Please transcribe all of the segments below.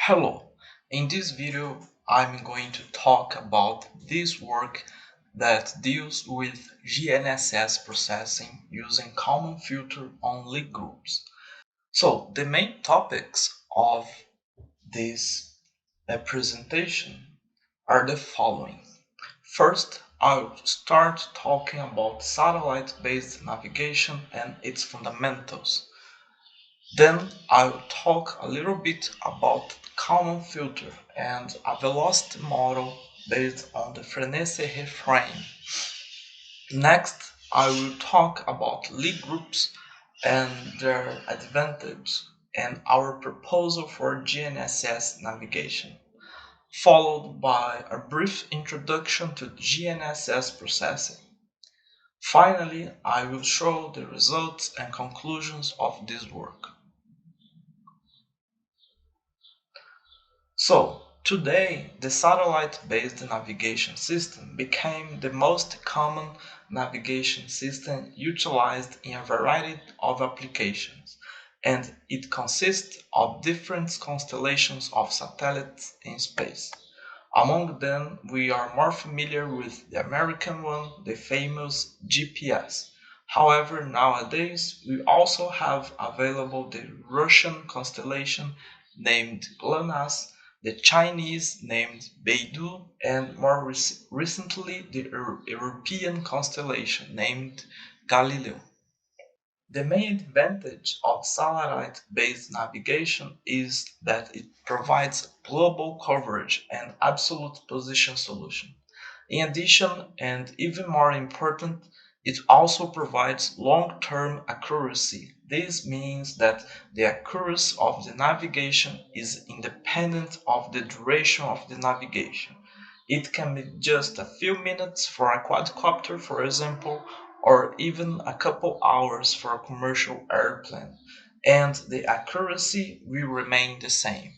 Hello, in this video I'm going to talk about this work that deals with GNSS processing using Kalman Filter on link groups. So the main topics of this presentation are the following. First, I'll start talking about satellite-based navigation and its fundamentals. Then I'll talk a little bit about Kalman Filter and a velocity model based on the Frenet-Serret Frame. Next, I will talk about lead groups and their advantage and our proposal for GNSS navigation, followed by a brief introduction to GNSS processing. Finally, I will show the results and conclusions of this work. So, today, the satellite-based navigation system became the most common navigation system utilized in a variety of applications, and it consists of different constellations of satellites in space. Among them, we are more familiar with the American one, the famous GPS. However, nowadays, we also have available the Russian constellation named GLONASS, the Chinese named Beidou, and more recently the European constellation named Galileo. The main advantage of satellite-based navigation is that it provides global coverage and absolute position solution. In addition, and even more important, it also provides long-term accuracy. This means that the accuracy of the navigation is independent of the duration of the navigation. It can be just a few minutes for a quadcopter, for example, or even a couple hours for a commercial airplane, and the accuracy will remain the same.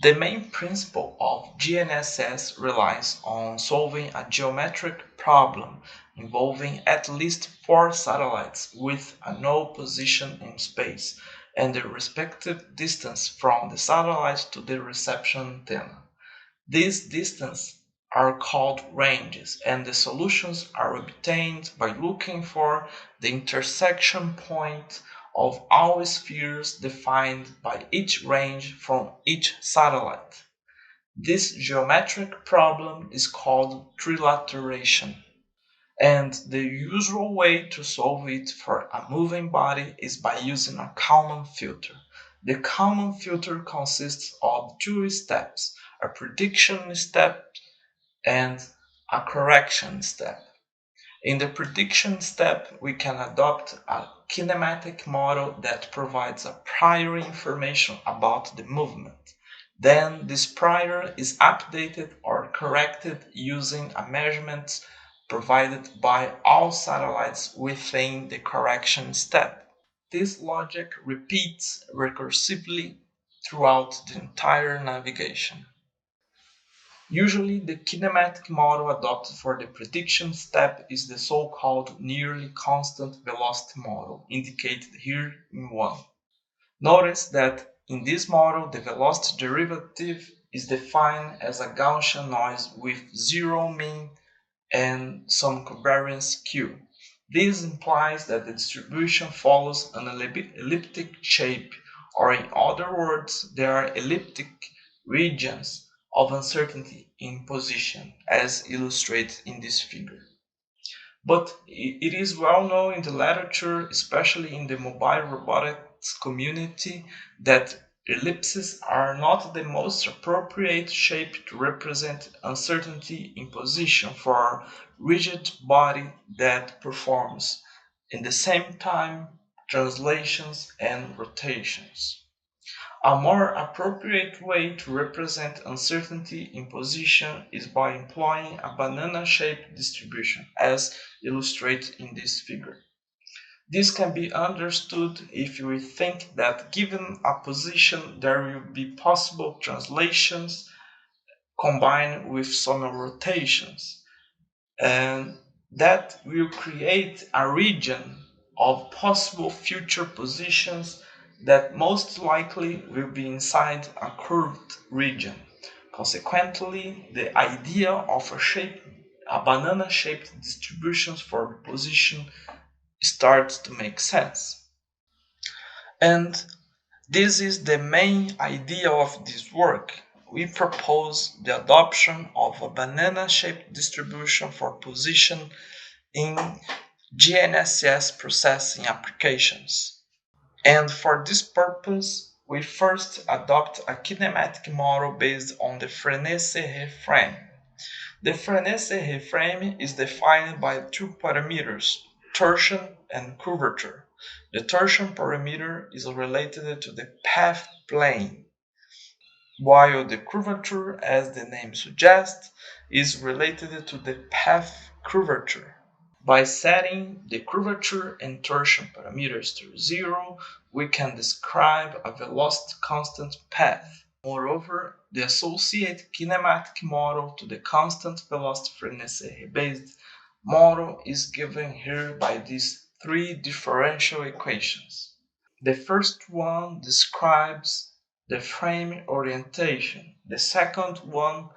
The main principle of GNSS relies on solving a geometric problem involving at least 4 satellites with a null position in space and the respective distance from the satellite to the reception antenna. These distances are called ranges, and the solutions are obtained by looking for the intersection point of all spheres defined by each range from each satellite. This geometric problem is called trilateration, and the usual way to solve it for a moving body is by using a Kalman filter. The Kalman filter consists of two steps, a prediction step and a correction step. In the prediction step, we can adopt a kinematic model that provides a prior information about the movement. Then this prior is updated or corrected using a measurement provided by all satellites within the correction step. This logic repeats recursively throughout the entire navigation. Usually, the kinematic model adopted for the prediction step is the so-called nearly constant velocity model, indicated here in 1. Notice that in this model, the velocity derivative is defined as a Gaussian noise with zero mean and some covariance q. This implies that the distribution follows an elliptic shape, or in other words, there are elliptic regions of uncertainty in position, as illustrated in this figure. But it is well known in the literature, especially in the mobile robotics community, that ellipses are not the most appropriate shape to represent uncertainty in position for a rigid body that performs, in the same time, translations and rotations. A more appropriate way to represent uncertainty in position is by employing a banana-shaped distribution, as illustrated in this figure. This can be understood if we think that given a position there will be possible translations combined with some rotations, and that will create a region of possible future positions that most likely will be inside a curved region. Consequently, the idea of a banana-shaped distribution for the position starts to make sense. And this is the main idea of this work. We propose the adoption of a banana-shaped distribution for position in GNSS processing applications. And for this purpose, we first adopt a kinematic model based on the Frenet-Serret frame. The Frenet-Serret frame is defined by two parameters, torsion and curvature. The torsion parameter is related to the path plane, while the curvature, as the name suggests, is related to the path curvature. By setting the curvature and torsion parameters to 0, we can describe a velocity constant path. Moreover, the associated kinematic model to the constant velocity Frenet-Serret-based model is given here by these three differential equations. The first one describes the frame orientation, the second one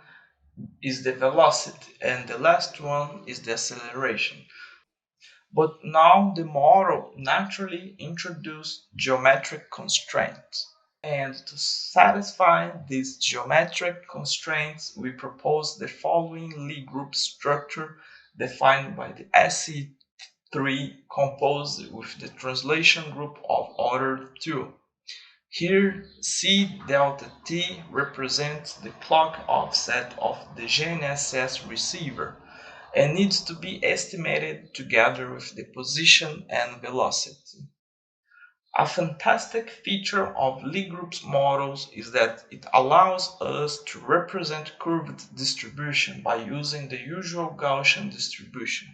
is the velocity, and the last one is the acceleration. But now the model naturally introduced geometric constraints. And to satisfy these geometric constraints, we propose the following Lie group structure defined by the SE3 composed with the translation group of order 2. Here, C delta T represents the clock offset of the GNSS receiver and needs to be estimated together with the position and velocity. A fantastic feature of Lie group's models is that it allows us to represent curved distribution by using the usual Gaussian distribution.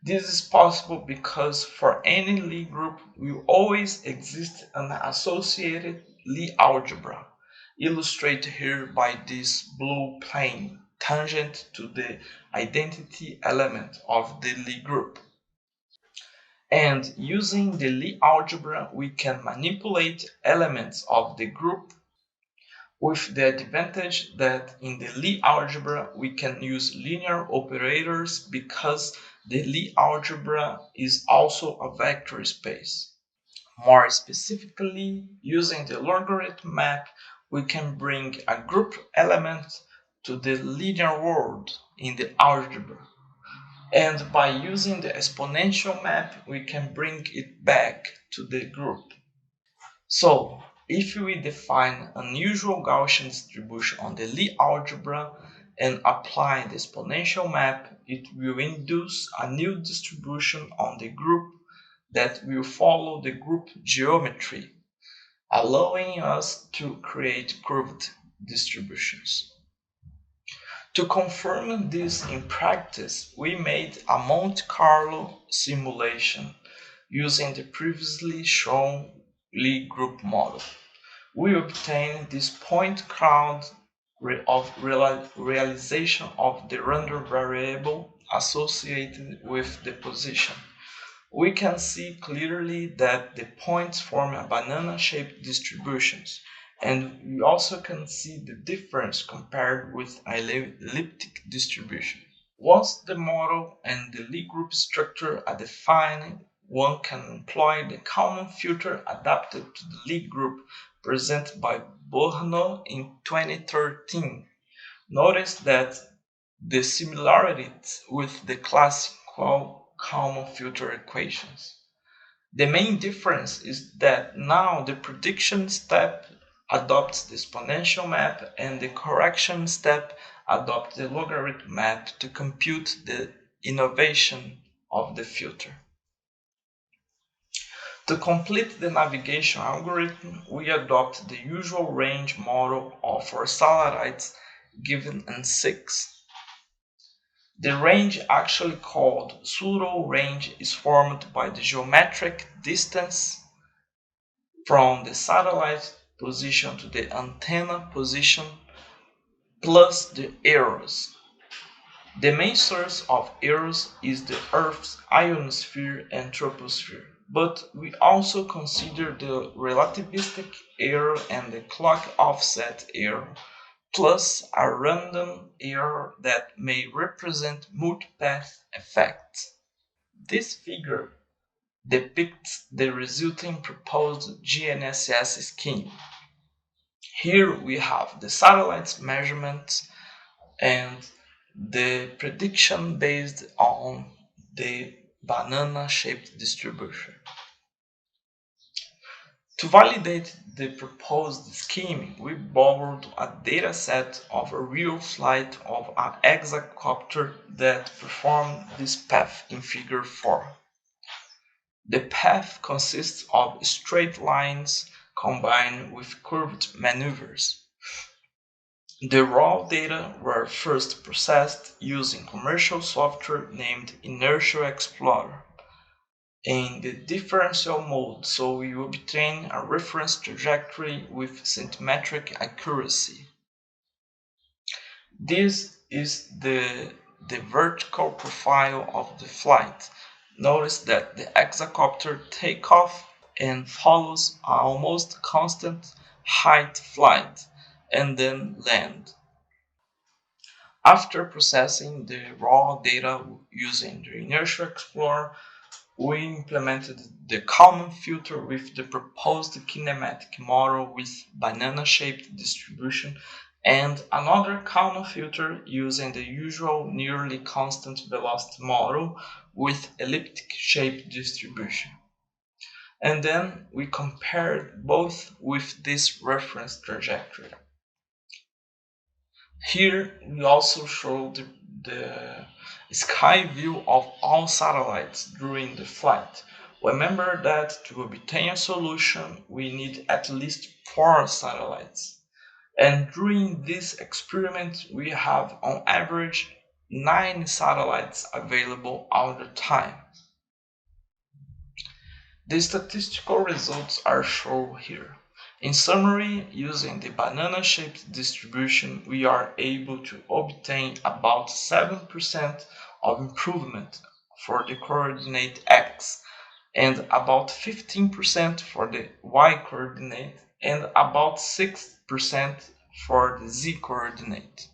This is possible because for any Lie group will always exist an associated Lie algebra, illustrated here by this blue plane tangent to the identity element of the Lie group. And using the Lie algebra, we can manipulate elements of the group with the advantage that in the Lie algebra we can use linear operators because the Lie algebra is also a vector space. More specifically, using the logarithm map, we can bring a group element to the linear world in the algebra. And by using the exponential map, we can bring it back to the group. So, if we define an unusual Gaussian distribution on the Lie algebra and apply the exponential map, it will induce a new distribution on the group that will follow the group geometry, allowing us to create curved distributions. To confirm this in practice, we made a Monte Carlo simulation using the previously shown Lie group model. We obtained this point cloud of realization of the random variable associated with the position. We can see clearly that the points form a banana-shaped distributions, and we also can see the difference compared with an elliptic distribution. Once the model and the Lie group structure are defined, one can employ the Kalman filter adapted to the Lie group presented by Bourneau in 2013. Notice that the similarities with the classical Kalman filter equations. The main difference is that now the prediction step adopts the exponential map and the correction step adopts the logarithm map to compute the innovation of the filter. To complete the navigation algorithm, we adopt the usual range model for satellites given in 6. The range, actually called pseudo range, is formed by the geometric distance from the satellite position to the antenna position plus the errors. The main source of errors is the Earth's ionosphere and troposphere. but we also consider the relativistic error and the clock offset error, plus a random error that may represent multipath effects. This figure depicts the resulting proposed GNSS scheme. Here we have the satellite's measurements and the prediction based on the banana-shaped distribution. To validate the proposed scheme, we borrowed a dataset of a real flight of an hexacopter that performed this path in figure 4. The path consists of straight lines combined with curved maneuvers. The raw data were first processed using commercial software named Inertial Explorer in the differential mode, so we obtain a reference trajectory with centimetric accuracy. This is the vertical profile of the flight. Notice that the hexacopter takes off and follows an almost constant height flight and then land. After processing the raw data using the Inertial Explorer, we implemented the Kalman Filter with the proposed kinematic model with banana-shaped distribution and another Kalman Filter using the usual nearly constant velocity model with elliptic-shaped distribution. And then we compared both with this reference trajectory. Here we also show the sky view of all satellites during the flight. Remember that to obtain a solution we need at least 4 satellites. And during this experiment we have on average 9 satellites available all the time. The statistical results are shown here. In summary, using the banana-shaped distribution, we are able to obtain about 7% of improvement for the coordinate x, and about 15% for the y-coordinate, and about 6% for the z-coordinate.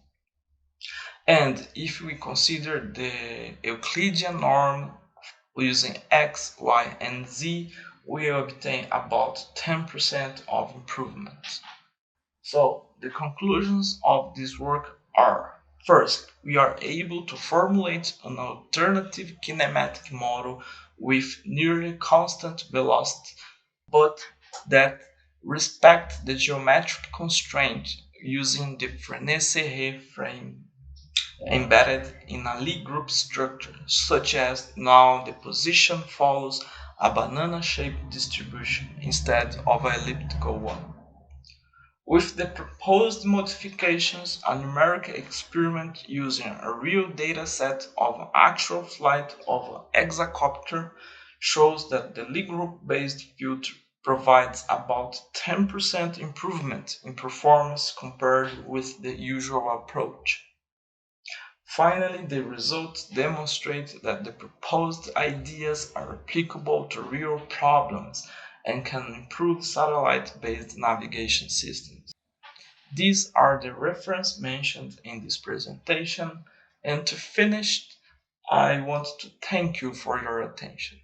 And if we consider the Euclidean norm using x, y, and z, we obtain about 10% of improvement. So the conclusions of this work are: first, we are able to formulate an alternative kinematic model with nearly constant velocity, but that respect the geometric constraint using the Frenet-Serret frame embedded in a Lie group structure, such as now the position follows a banana-shaped distribution instead of an elliptical one. With the proposed modifications, a numerical experiment using a real data set of actual flight of an hexacopter shows that the Lie group-based filter provides about 10% improvement in performance compared with the usual approach. Finally, the results demonstrate that the proposed ideas are applicable to real problems and can improve satellite-based navigation systems. These are the references mentioned in this presentation, and to finish, I want to thank you for your attention.